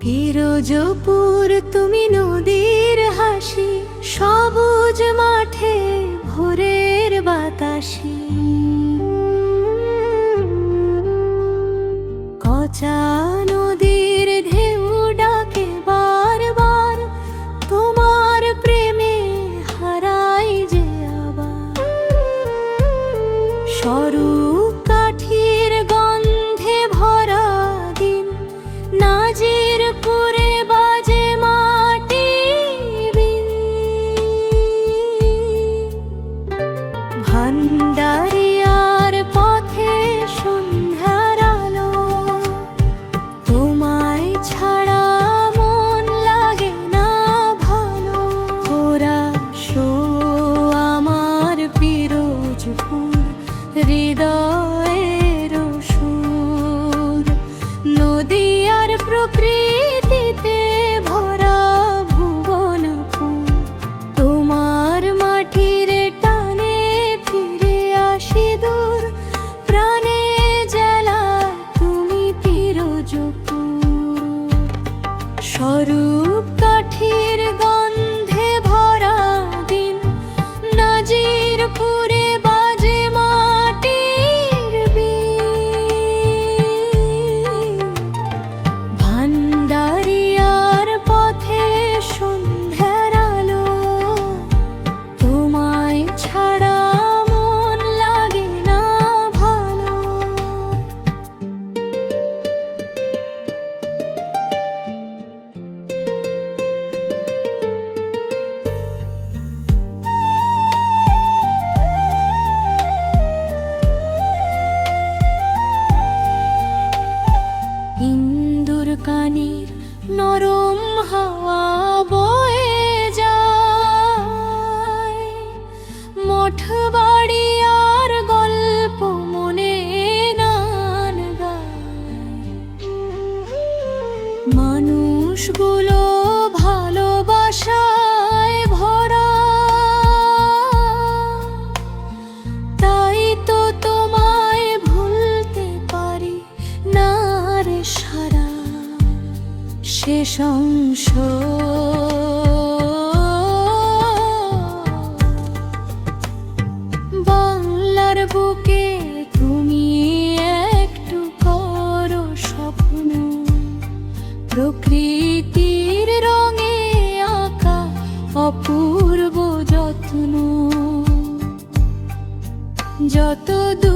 পিরোজপুর তুমি নদীর হাসি, সবুজ মাঠে ভোরের বাতাসি। কচা নদীর ঢেউ ডাকে বারবার, তোমার প্রেমে হারাই যে আবার। সরু কাঠির গন্ধে ভরা দিন, নাজিরপুরে বাজে মাটির বিন। ভান্ডারিয়ার পথে সন্ধ্যার আলো, তোমায় ছাড়া মন লাগে না ভালো। ওরা শো আমার পিরোজপুর, হৃদয়ের সুর। নদী আর প্রকৃতিতে ভরা ভুবনপুর, তোমার মাটির টানে ফিরে আসি দূর। প্রাণে জ্বালা তুমি পিরোজপুর। স্বরূপ কাঠির গন্ধে ভরা দিন, নাজিরপুরে বাজে মাটির বিন। ভান্ডারিয়ার পথে সন্ধ্যার আলো, তোমায় ছাড়া মন লাগে না ভালো। ইন্দুর কানির নরম হাওয়া বয়ে যায়, মঠ বাড়ি আর গল্প মনে গান গায়। মানুষগুলো ভালোবাসায় ভরা, তাই তো তোমায় ভুলতে পারি না রে সারা। শেষ অংশ বাংলার বুকে, তুমি একটু করো স্বপ্ন। প্রকৃতির রঙে আঁকা অপূর্ব যত্ন, যত দূর